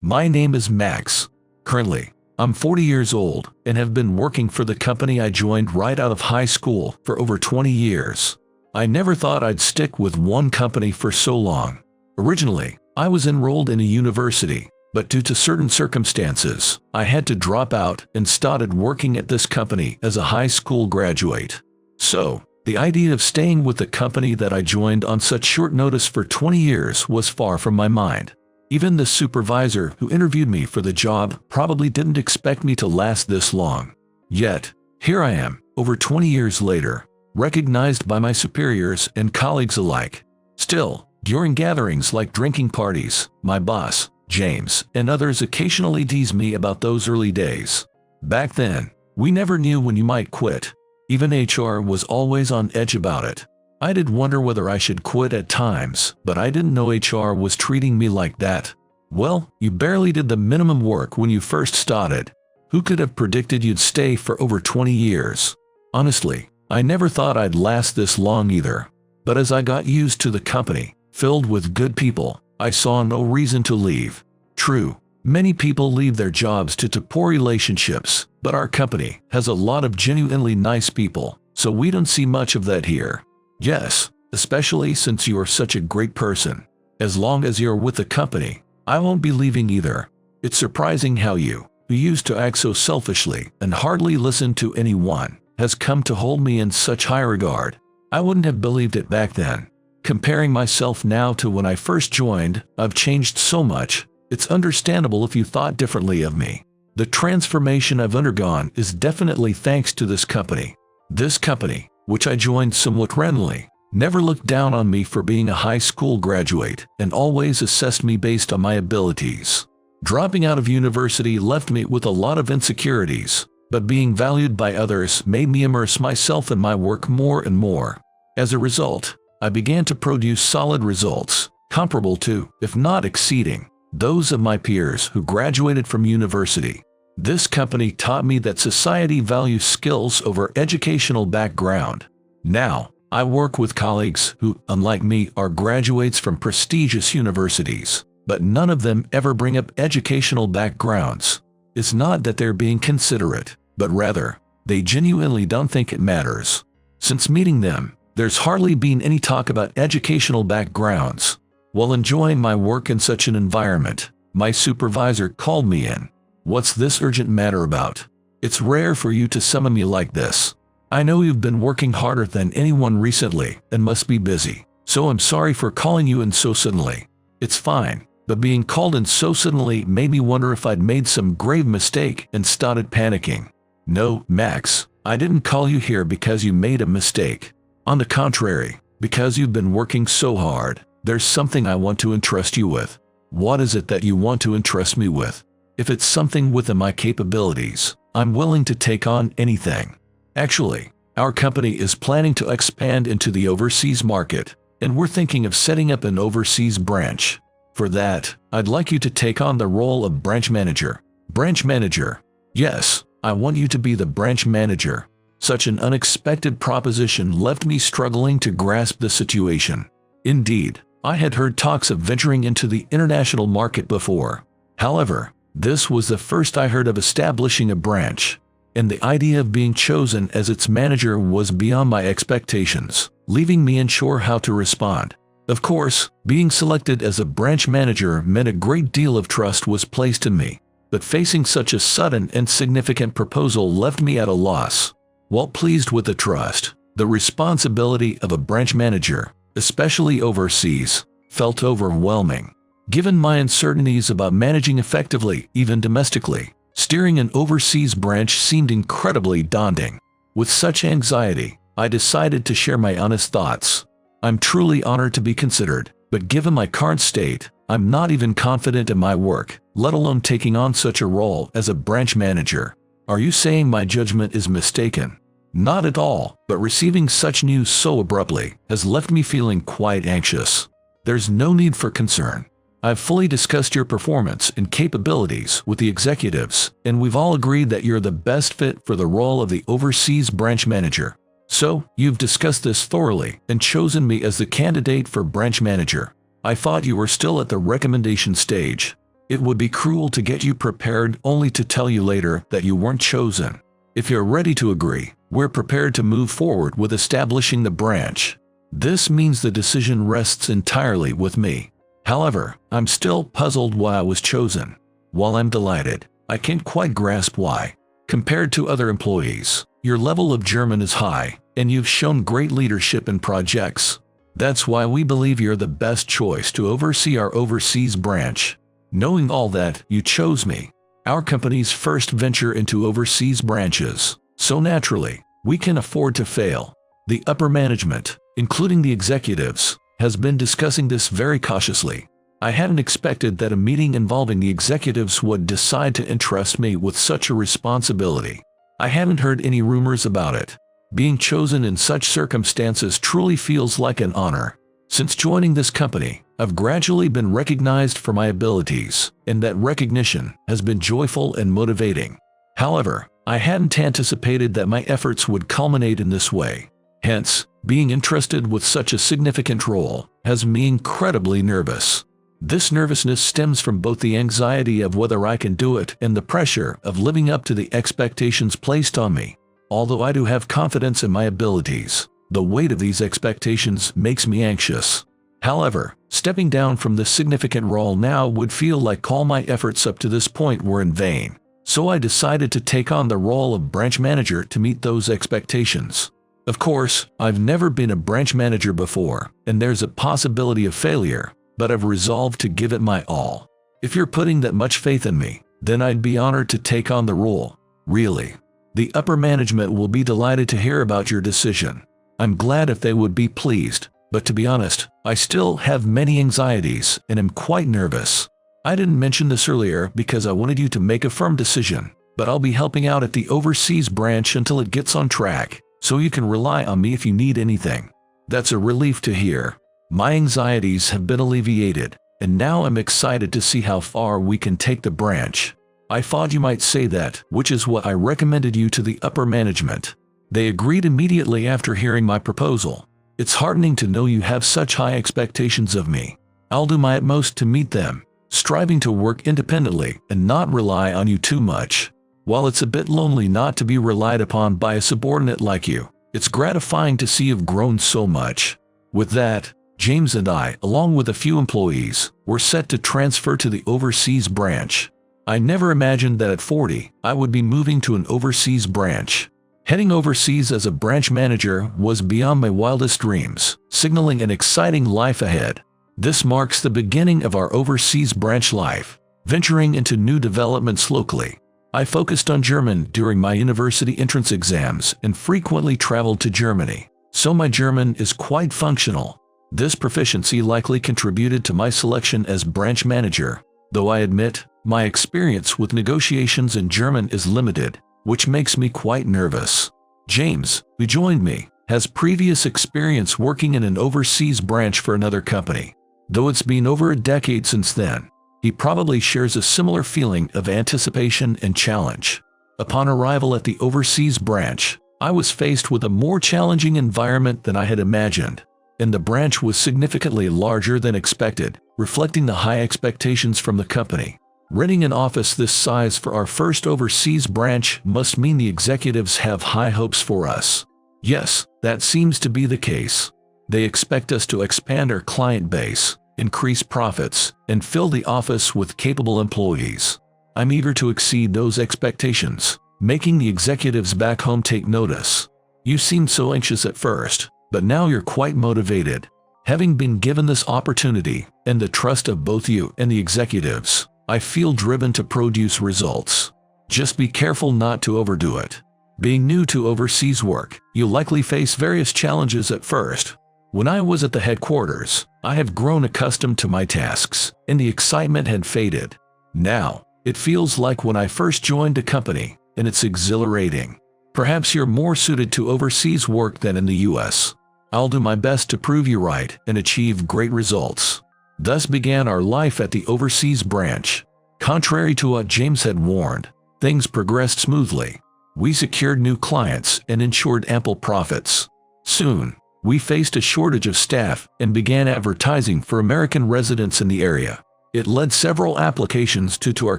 My name is Max. Currently, I'm 40 years old and have been working for the company I joined right out of high school for over 20 years. I never thought I'd stick with one company for so long. Originally, I was enrolled in a university, but due to certain circumstances, I had to drop out and started working at this company as a high school graduate. So, the idea of staying with the company that I joined on such short notice for 20 years was far from my mind. Even the supervisor who interviewed me for the job probably didn't expect me to last this long. Yet, here I am, over 20 years later, recognized by my superiors and colleagues alike. Still, during gatherings like drinking parties, my boss, James, and others occasionally tease me about those early days. Back then, we never knew when you might quit. Even HR was always on edge about it. I did wonder whether I should quit at times, but I didn't know HR was treating me like that. Well, you barely did the minimum work when you first started. Who could have predicted you'd stay for over 20 years? Honestly, I never thought I'd last this long either. But as I got used to the company, filled with good people, I saw no reason to leave. True, many people leave their jobs due to poor relationships, but our company has a lot of genuinely nice people, so we don't see much of that here. Yes, especially since you are such a great person. As long as you're with the company, I won't be leaving either. It's surprising how you, who used to act so selfishly and hardly listen to anyone, has come to hold me in such high regard. I wouldn't have believed it back then. Comparing myself now to when I first joined, I've changed so much. It's understandable if you thought differently of me. The transformation I've undergone is definitely thanks to this company. This company, which I joined somewhat randomly, never looked down on me for being a high school graduate and always assessed me based on my abilities. Dropping out of university left me with a lot of insecurities, but being valued by others made me immerse myself in my work more and more. As a result, I began to produce solid results, comparable to, if not exceeding, those of my peers who graduated from university. This company taught me that society values skills over educational background. Now, I work with colleagues who, unlike me, are graduates from prestigious universities, but none of them ever bring up educational backgrounds. It's not that they're being considerate, but rather, they genuinely don't think it matters. Since meeting them, there's hardly been any talk about educational backgrounds. While enjoying my work in such an environment, my supervisor called me in. "What's this urgent matter about? It's rare for you to summon me like this. I know you've been working harder than anyone recently and must be busy, so I'm sorry for calling you in so suddenly." It's fine, but being called in so suddenly made me wonder if I'd made some grave mistake and started panicking. "No, Max, I didn't call you here because you made a mistake. On the contrary, because you've been working so hard, there's something I want to entrust you with." "What is it that you want to entrust me with?" "If it's something within my capabilities, I'm willing to take on anything. Actually, our company is planning to expand into the overseas market, and we're thinking of setting up an overseas branch. For that, I'd like you to take on the role of branch manager." "Branch manager?" "Yes, I want you to be the branch manager." Such an unexpected proposition left me struggling to grasp the situation. Indeed, I had heard talks of venturing into the international market before. However, this was the first I heard of establishing a branch, and the idea of being chosen as its manager was beyond my expectations, leaving me unsure how to respond. Of course, being selected as a branch manager meant a great deal of trust was placed in me, but facing such a sudden and significant proposal left me at a loss. While pleased with the trust, the responsibility of a branch manager, especially overseas, felt overwhelming. Given my uncertainties about managing effectively, even domestically, steering an overseas branch seemed incredibly daunting. With such anxiety, I decided to share my honest thoughts. "I'm truly honored to be considered, but given my current state, I'm not even confident in my work, let alone taking on such a role as a branch manager." "Are you saying my judgment is mistaken?" "Not at all, but receiving such news so abruptly has left me feeling quite anxious." "There's no need for concern. I've fully discussed your performance and capabilities with the executives, and we've all agreed that you're the best fit for the role of the overseas branch manager. So, you've discussed this thoroughly and chosen me as the candidate for branch manager. I thought you were still at the recommendation stage." It would be cruel to get you prepared only to tell you later that you weren't chosen. If you're ready to agree, we're prepared to move forward with establishing the branch. This means the decision rests entirely with me. However, I'm still puzzled why I was chosen. While I'm delighted, I can't quite grasp why. Compared to other employees, your level of German is high, and you've shown great leadership in projects. That's why we believe you're the best choice to oversee our overseas branch. Knowing all that, you chose me. Our company's first venture into overseas branches. So naturally, we can afford to fail. The upper management, including the executives, has been discussing this very cautiously. I hadn't expected that a meeting involving the executives would decide to entrust me with such a responsibility. I hadn't heard any rumors about it. Being chosen in such circumstances truly feels like an honor. Since joining this company, I've gradually been recognized for my abilities, and that recognition has been joyful and motivating. However, I hadn't anticipated that my efforts would culminate in this way. Hence, being entrusted with such a significant role has me incredibly nervous. This nervousness stems from both the anxiety of whether I can do it and the pressure of living up to the expectations placed on me. Although I do have confidence in my abilities, the weight of these expectations makes me anxious. However, stepping down from this significant role now would feel like all my efforts up to this point were in vain. So I decided to take on the role of branch manager to meet those expectations. Of course, I've never been a branch manager before, and there's a possibility of failure, but I've resolved to give it my all. If you're putting that much faith in me, then I'd be honored to take on the role. Really. The upper management will be delighted to hear about your decision. I'm glad if they would be pleased, but to be honest, I still have many anxieties and am quite nervous. I didn't mention this earlier because I wanted you to make a firm decision, but I'll be helping out at the overseas branch until it gets on track, so you can rely on me if you need anything. That's a relief to hear. My anxieties have been alleviated, and now I'm excited to see how far we can take the branch. I thought you might say that, which is what I recommended you to the upper management. They agreed immediately after hearing my proposal. It's heartening to know you have such high expectations of me. I'll do my utmost to meet them, striving to work independently and not rely on you too much. While it's a bit lonely not to be relied upon by a subordinate like you, it's gratifying to see you've grown so much. With that, James and I, along with a few employees, were set to transfer to the overseas branch. I never imagined that at 40, I would be moving to an overseas branch. Heading overseas as a branch manager was beyond my wildest dreams, signaling an exciting life ahead. This marks the beginning of our overseas branch life, venturing into new developments locally. I focused on German during my university entrance exams and frequently traveled to Germany, so my German is quite functional. This proficiency likely contributed to my selection as branch manager, though I admit, my experience with negotiations in German is limited, which makes me quite nervous. James, who joined me, has previous experience working in an overseas branch for another company. Though it's been over a decade since then, he probably shares a similar feeling of anticipation and challenge. Upon arrival at the overseas branch, I was faced with a more challenging environment than I had imagined, and the branch was significantly larger than expected, reflecting the high expectations from the company. Renting an office this size for our first overseas branch must mean the executives have high hopes for us. Yes, that seems to be the case. They expect us to expand our client base, increase profits, and fill the office with capable employees. I'm eager to exceed those expectations, making the executives back home take notice. You seemed so anxious at first, but now you're quite motivated. Having been given this opportunity and the trust of both you and the executives, I feel driven to produce results. Just be careful not to overdo it. Being new to overseas work, you'll likely face various challenges at first. When I was at the headquarters, I have grown accustomed to my tasks, and the excitement had faded. Now, it feels like when I first joined a company, and it's exhilarating. Perhaps you're more suited to overseas work than in the US. I'll do my best to prove you right and achieve great results. Thus began our life at the overseas branch. Contrary to what James had warned, things progressed smoothly. We secured new clients and ensured ample profits. Soon, we faced a shortage of staff and began advertising for American residents in the area. It led several applications to our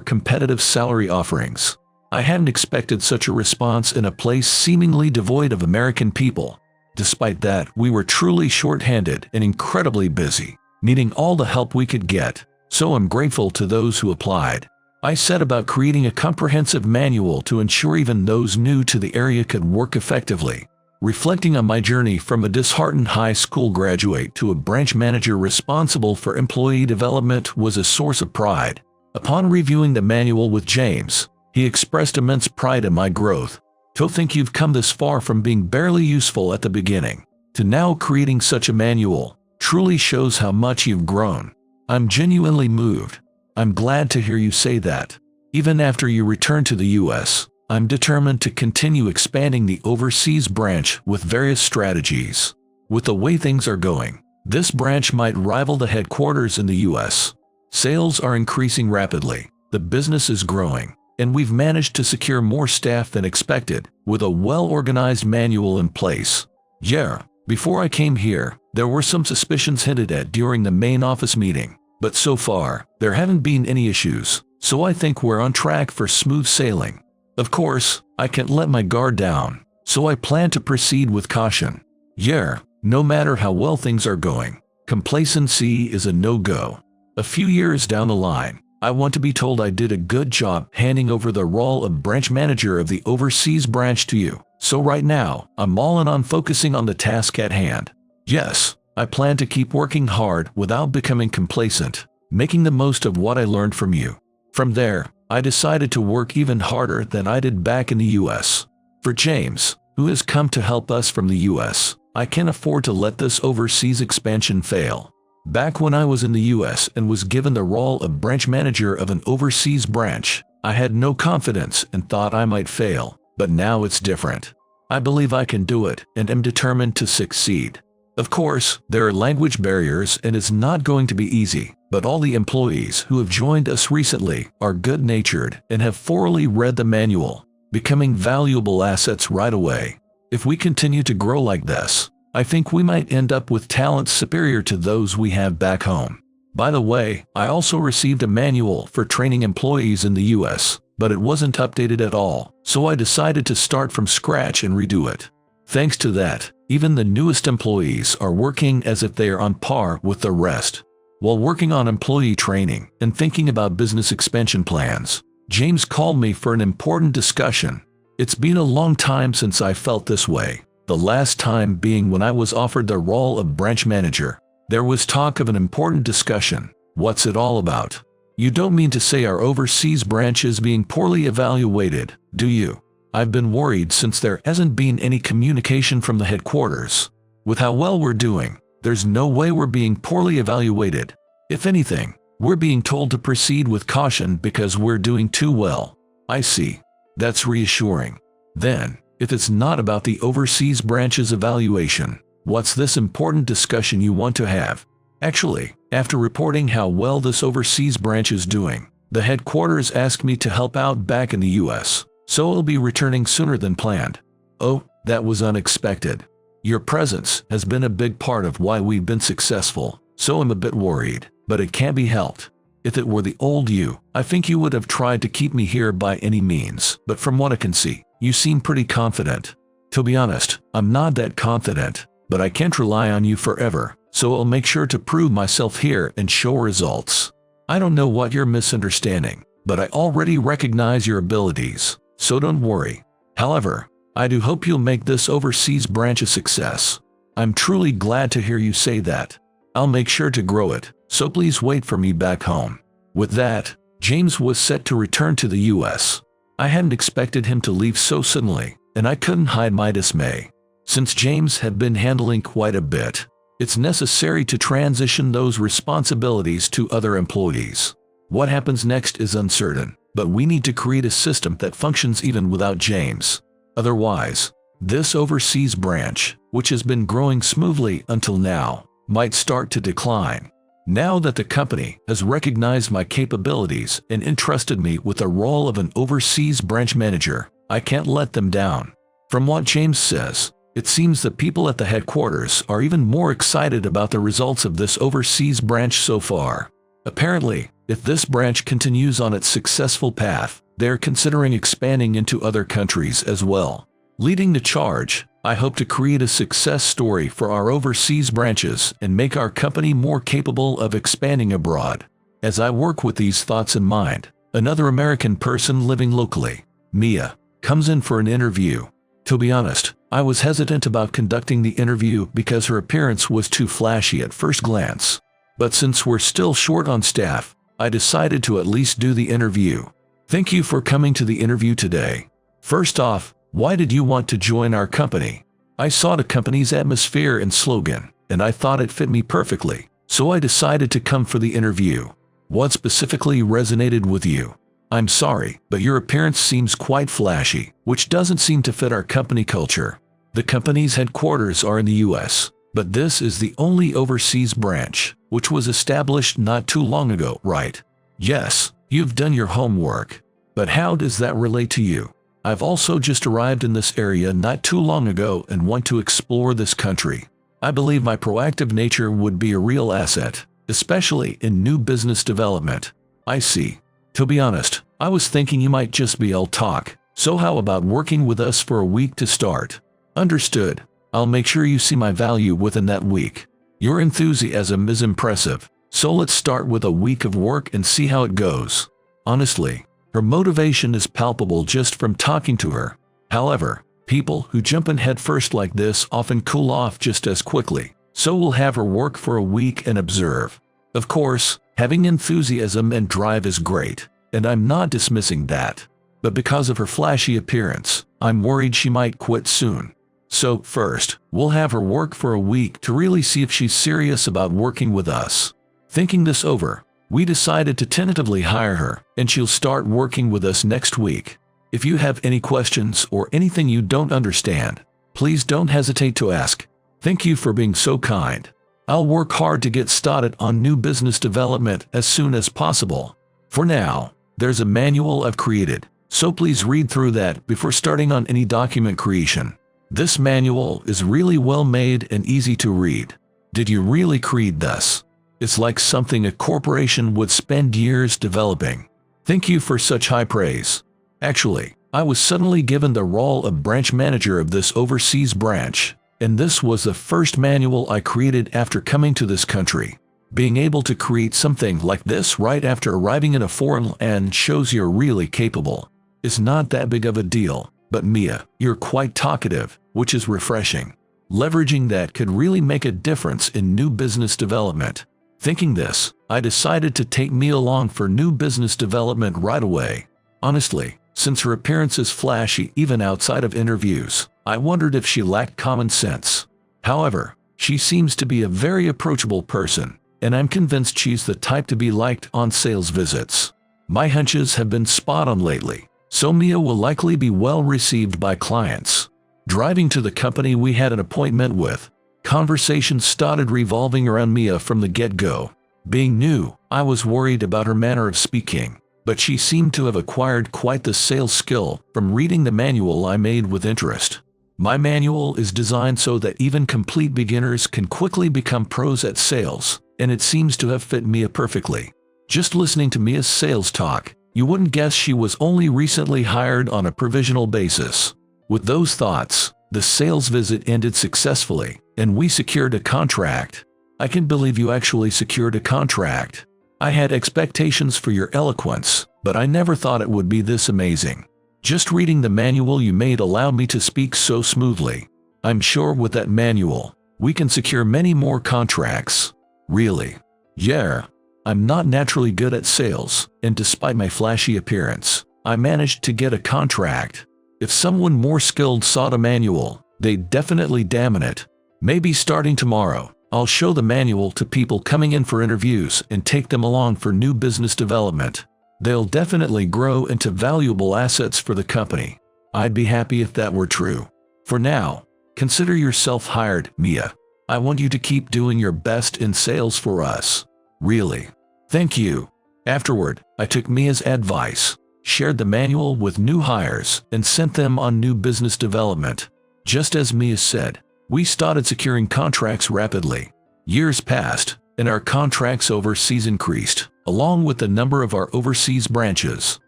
competitive salary offerings. I hadn't expected such a response in a place seemingly devoid of American people. Despite that, we were truly short-handed and incredibly busy, needing all the help we could get, so I'm grateful to those who applied. I set about creating a comprehensive manual to ensure even those new to the area could work effectively. Reflecting on my journey from a disheartened high school graduate to a branch manager responsible for employee development was a source of pride. Upon reviewing the manual with James, he expressed immense pride in my growth. To think you've come this far from being barely useful at the beginning to now creating such a manual truly shows how much you've grown. I'm genuinely moved. I'm glad to hear you say that. Even after you return to the US, I'm determined to continue expanding the overseas branch with various strategies. With the way things are going, this branch might rival the headquarters in the US. Sales are increasing rapidly, the business is growing, and we've managed to secure more staff than expected with a well-organized manual in place. Yeah, before I came here, there were some suspicions hinted at during the main office meeting, but so far, there haven't been any issues, so I think we're on track for smooth sailing. Of course, I can't let my guard down, so I plan to proceed with caution. Yeah, no matter how well things are going, complacency is a no-go. A few years down the line, I want to be told I did a good job handing over the role of branch manager of the overseas branch to you. So right now, I'm all in on focusing on the task at hand. Yes, I plan to keep working hard without becoming complacent, making the most of what I learned from you. From there, I decided to work even harder than I did back in the US. For James, who has come to help us from the US, I can't afford to let this overseas expansion fail. Back when I was in the US and was given the role of branch manager of an overseas branch, I had no confidence and thought I might fail, but now it's different. I believe I can do it and am determined to succeed. Of course, there are language barriers and it's not going to be easy, but all the employees who have joined us recently are good-natured and have thoroughly read the manual, becoming valuable assets right away. If we continue to grow like this, I think we might end up with talents superior to those we have back home. By the way, I also received a manual for training employees in the US, but it wasn't updated at all, so I decided to start from scratch and redo it. Thanks to that, even the newest employees are working as if they are on par with the rest. While working on employee training and thinking about business expansion plans, James called me for an important discussion. It's been a long time since I felt this way. The last time being when I was offered the role of branch manager. There was talk of an important discussion. What's it all about? You don't mean to say our overseas branch is being poorly evaluated, do you? I've been worried since there hasn't been any communication from the headquarters. With how well we're doing, there's no way we're being poorly evaluated. If anything, we're being told to proceed with caution because we're doing too well. I see. That's reassuring. Then, if it's not about the overseas branch's evaluation, what's this important discussion you want to have? Actually, after reporting how well this overseas branch is doing, the headquarters asked me to help out back in the US, so I'll be returning sooner than planned. Oh, that was unexpected. Your presence has been a big part of why we've been successful, so I'm a bit worried, but it can't be helped. If it were the old you, I think you would have tried to keep me here by any means, but from what I can see, you seem pretty confident. To be honest, I'm not that confident, but I can't rely on you forever, so I'll make sure to prove myself here and show results. I don't know what you're misunderstanding, but I already recognize your abilities, so don't worry. However, I do hope you'll make this overseas branch a success. I'm truly glad to hear you say that. I'll make sure to grow it, so please wait for me back home. With that, James was set to return to the US. I hadn't expected him to leave so suddenly, and I couldn't hide my dismay. Since James had been handling quite a bit, it's necessary to transition those responsibilities to other employees. What happens next is uncertain, but we need to create a system that functions even without James. Otherwise, this overseas branch, which has been growing smoothly until now, might start to decline. Now that the company has recognized my capabilities and entrusted me with the role of an overseas branch manager, I can't let them down. From what James says, it seems that people at the headquarters are even more excited about the results of this overseas branch so far. Apparently, If this branch continues on its successful path, they're considering expanding into other countries as well. Leading the charge, I hope to create a success story for our overseas branches and make our company more capable of expanding abroad. As I work with these thoughts in mind, another American person living locally, Mia, comes in for an interview. To be honest, I was hesitant about conducting the interview because her appearance was too flashy at first glance. But since we're still short on staff, I decided to at least do the interview. Thank you for coming to the interview today. First off, why did you want to join our company? I saw the company's atmosphere and slogan, and I thought it fit me perfectly, so I decided to come for the interview. What specifically resonated with you? I'm sorry, but your appearance seems quite flashy, which doesn't seem to fit our company culture. The company's headquarters are in the US, but this is the only overseas branch, which was established not too long ago, right? Yes, you've done your homework. But how does that relate to you? I've also just arrived in this area not too long ago and want to explore this country. I believe my proactive nature would be a real asset, especially in new business development. I see. To be honest, I was thinking you might just be all talk, so how about working with us for a week to start? Understood. I'll make sure you see my value within that week. Your enthusiasm is impressive, so let's start with a week of work and see how it goes. Honestly, her motivation is palpable just from talking to her. However, people who jump in headfirst like this often cool off just as quickly, so we'll have her work for a week and observe. Of course, having enthusiasm and drive is great, and I'm not dismissing that. But because of her flashy appearance, I'm worried she might quit soon. So first, we'll have her work for a week to really see if she's serious about working with us. Thinking this over, we decided to tentatively hire her, and she'll start working with us next week. If you have any questions or anything you don't understand, please don't hesitate to ask. Thank you for being so kind. I'll work hard to get started on new business development as soon as possible. For now, there's a manual I've created, so please read through that before starting on any document creation. This manual is really well made and easy to read. Did you really create this? It's like something a corporation would spend years developing. Thank you for such high praise. Actually, I was suddenly given the role of branch manager of this overseas branch, and this was the first manual I created after coming to this country. Being able to create something like this right after arriving in a foreign land shows you're really capable. It's not that big of a deal, but Mia, you're quite talkative, which is refreshing. Leveraging that could really make a difference in new business development. Thinking this, I decided to take Mia along for new business development right away. Honestly, since her appearance is flashy even outside of interviews, I wondered if she lacked common sense. However, she seems to be a very approachable person, and I'm convinced she's the type to be liked on sales visits. My hunches have been spot on lately, so Mia will likely be well received by clients. Driving to the company we had an appointment with, conversations started revolving around Mia from the get-go. Being new, I was worried about her manner of speaking, but she seemed to have acquired quite the sales skill from reading the manual I made with interest. My manual is designed so that even complete beginners can quickly become pros at sales, and it seems to have fit Mia perfectly. Just listening to Mia's sales talk, you wouldn't guess she was only recently hired on a provisional basis. With those thoughts, the sales visit ended successfully, and we secured a contract. I can't believe you actually secured a contract. I had expectations for your eloquence, but I never thought it would be this amazing. Just reading the manual you made allowed me to speak so smoothly. I'm sure with that manual, we can secure many more contracts. Really? Yeah. I'm not naturally good at sales, and despite my flashy appearance, I managed to get a contract. If someone more skilled saw the manual, they'd definitely damn it. Maybe starting tomorrow, I'll show the manual to people coming in for interviews and take them along for new business development. They'll definitely grow into valuable assets for the company. I'd be happy if that were true. For now, consider yourself hired, Mia. I want you to keep doing your best in sales for us. Really. Thank you. Afterward, I took Mia's advice, shared the manual with new hires, and sent them on new business development. Just as Mia said, we started securing contracts rapidly. Years passed, and our contracts overseas increased. along with the number of our overseas branches.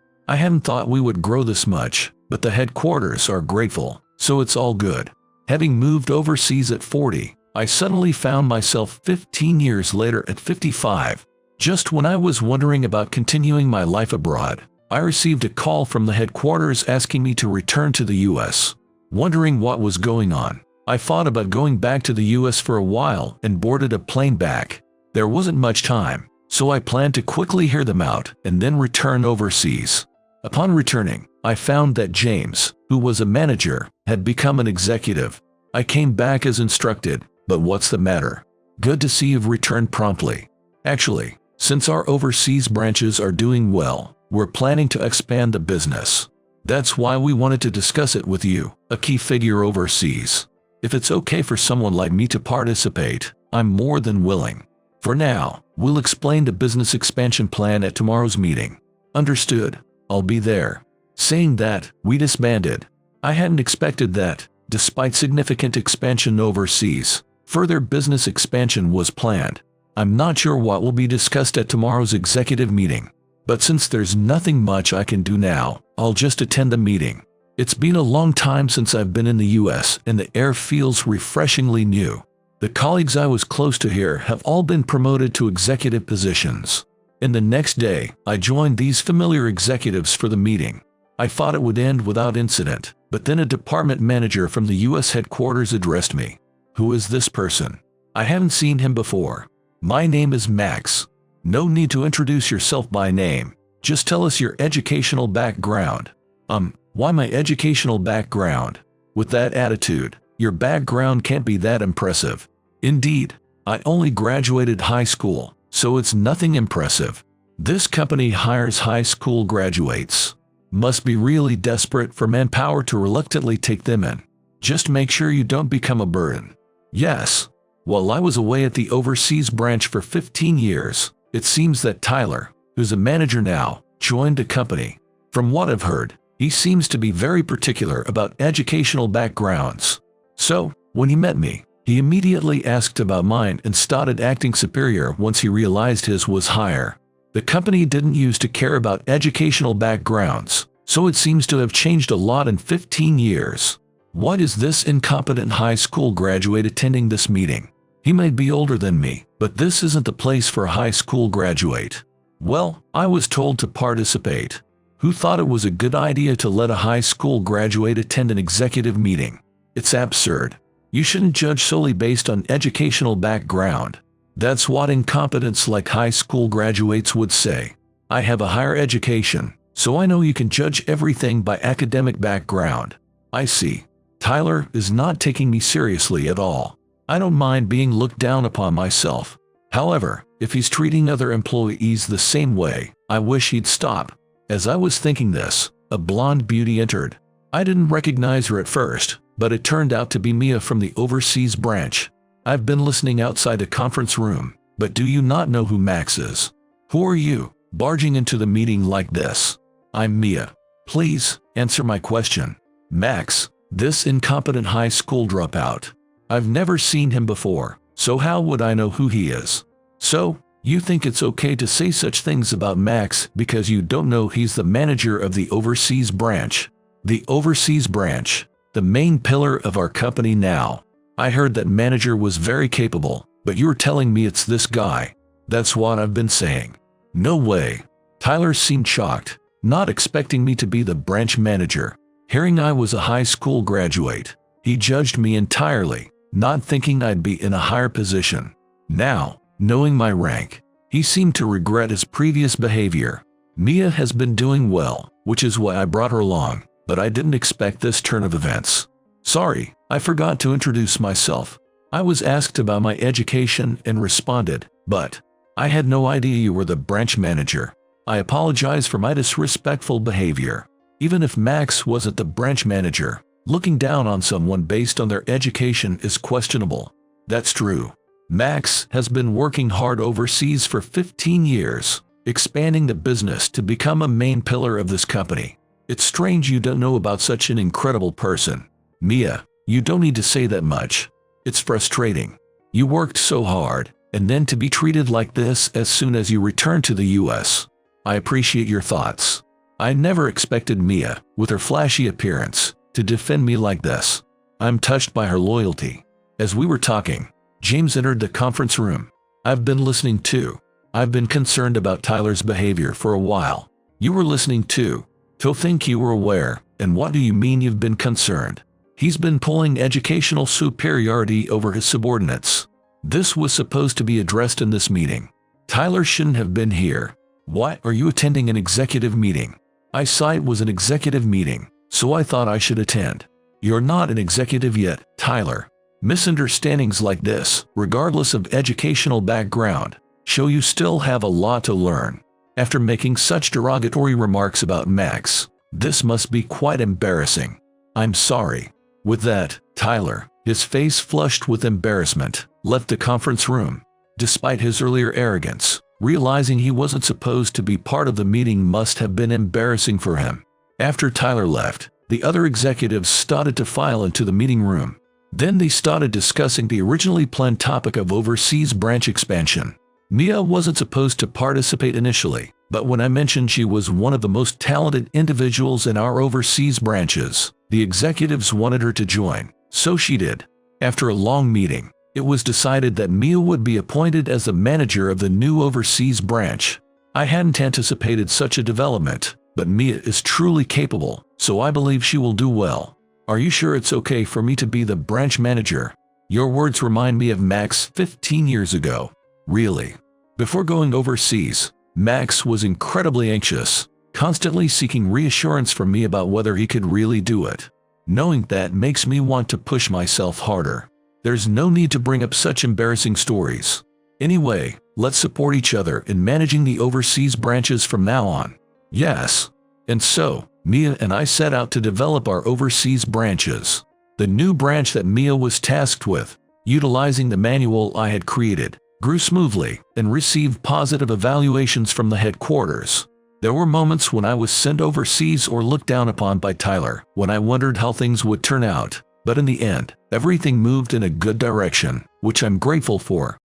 I hadn't thought we would grow this much, but the headquarters are grateful, so it's all good. Having moved overseas at 40, I suddenly found myself 15 years later at 55. Just when I was wondering about continuing my life abroad, I received a call from the headquarters asking me to return to the US. Wondering what was going on, I thought about going back to the US for a while and boarded a plane back. There wasn't much time, so I planned to quickly hear them out and then return overseas. Upon returning, I found that James, who was a manager, had become an executive. I came back as instructed, but what's the matter? Good to see you've returned promptly. Actually, since our overseas branches are doing well, we're planning to expand the business. That's why we wanted to discuss it with you, a key figure overseas. If it's okay for someone like me to participate, I'm more than willing. For now, we'll explain the business expansion plan at tomorrow's meeting. Understood? I'll be there. Saying that, we disbanded. I hadn't expected that, despite significant expansion overseas, further business expansion was planned. I'm not sure what will be discussed at tomorrow's executive meeting, but since there's nothing much I can do now, I'll just attend the meeting. It's been a long time since I've been in the US and the air feels refreshingly new. The colleagues I was close to here have all been promoted to executive positions. And the next day, I joined these familiar executives for the meeting. I thought it would end without incident, but then a department manager from the US headquarters addressed me. Who is this person? I haven't seen him before. My name is Max. No need to introduce yourself by name. Just tell us your educational background. Why my educational background? With that attitude, your background can't be that impressive. Indeed, I only graduated high school, so it's nothing impressive. This company hires high school graduates. Must be really desperate for manpower to reluctantly take them in. Just make sure you don't become a burden. Yes. While I was away at the overseas branch for 15 years, it seems that Tyler, who's a manager now, joined the company. From what I've heard, he seems to be very particular about educational backgrounds. So, when he met me, he immediately asked about mine and started acting superior once he realized his was higher. The company didn't used to care about educational backgrounds, so it seems to have changed a lot in 15 years. What is this incompetent high school graduate attending this meeting? He might be older than me, but this isn't the place for a high school graduate. Well, I was told to participate. Who thought it was a good idea to let a high school graduate attend an executive meeting? It's absurd. You shouldn't judge solely based on educational background. That's what incompetents like high school graduates would say. I have a higher education, so I know you can judge everything by academic background. I see. Tyler is not taking me seriously at all. I don't mind being looked down upon myself. However, if he's treating other employees the same way, I wish he'd stop. As I was thinking this, a blonde beauty entered. I didn't recognize her at first, but it turned out to be Mia from the overseas branch. I've been listening outside a conference room, but do you not know who Max is? Who are you, barging into the meeting like this? I'm Mia. Please, answer my question. Max, this incompetent high school dropout. I've never seen him before, so how would I know who he is? So, you think it's okay to say such things about Max because you don't know he's the manager of the overseas branch? The overseas branch, the main pillar of our company now. I heard that manager was very capable, but you're telling me it's this guy. That's what I've been saying. No way. Tyler seemed shocked, not expecting me to be the branch manager. Hearing I was a high school graduate, he judged me entirely, not thinking I'd be in a higher position. Now, knowing my rank, he seemed to regret his previous behavior. Mia has been doing well, which is why I brought her along, but I didn't expect this turn of events. Sorry, I forgot to introduce myself. I was asked about my education and responded, but I had no idea you were the branch manager. I apologize for my disrespectful behavior. Even if Max wasn't the branch manager, looking down on someone based on their education is questionable. That's true. Max has been working hard overseas for 15 years, expanding the business to become a main pillar of this company. It's strange you don't know about such an incredible person. Mia, you don't need to say that much. It's frustrating. You worked so hard, and then to be treated like this as soon as you return to the US. I appreciate your thoughts. I never expected Mia, with her flashy appearance, to defend me like this. I'm touched by her loyalty. As we were talking, James entered the conference room. I've been listening too. I've been concerned about Tyler's behavior for a while. You were listening too. To think you were aware, and what do you mean you've been concerned? He's been pulling educational superiority over his subordinates. This was supposed to be addressed in this meeting. Tyler shouldn't have been here. Why are you attending an executive meeting? I saw it was an executive meeting, so I thought I should attend. You're not an executive yet, Tyler. Misunderstandings like this, regardless of educational background, show you still have a lot to learn. After making such derogatory remarks about Max, this must be quite embarrassing. I'm sorry. With that, Tyler, his face flushed with embarrassment, left the conference room. Despite his earlier arrogance, realizing he wasn't supposed to be part of the meeting must have been embarrassing for him. After Tyler left, the other executives started to file into the meeting room. Then they started discussing the originally planned topic of overseas branch expansion. Mia wasn't supposed to participate initially, but when I mentioned she was one of the most talented individuals in our overseas branches, the executives wanted her to join, so she did. After a long meeting, it was decided that Mia would be appointed as the manager of the new overseas branch. I hadn't anticipated such a development, but Mia is truly capable, so I believe she will do well. Are you sure it's okay for me to be the branch manager? Your words remind me of Max 15 years ago. Really? Before going overseas, Max was incredibly anxious, constantly seeking reassurance from me about whether he could really do it. Knowing that makes me want to push myself harder. There's no need to bring up such embarrassing stories. Anyway, let's support each other in managing the overseas branches from now on. Yes. And so, Mia and I set out to develop our overseas branches. The new branch that Mia was tasked with, utilizing the manual I had created, grew smoothly and received positive evaluations from the headquarters. There were moments when I was sent overseas or looked down upon by Tyler, when I wondered how things would turn out. But in the end, everything moved in a good direction, which I'm grateful for.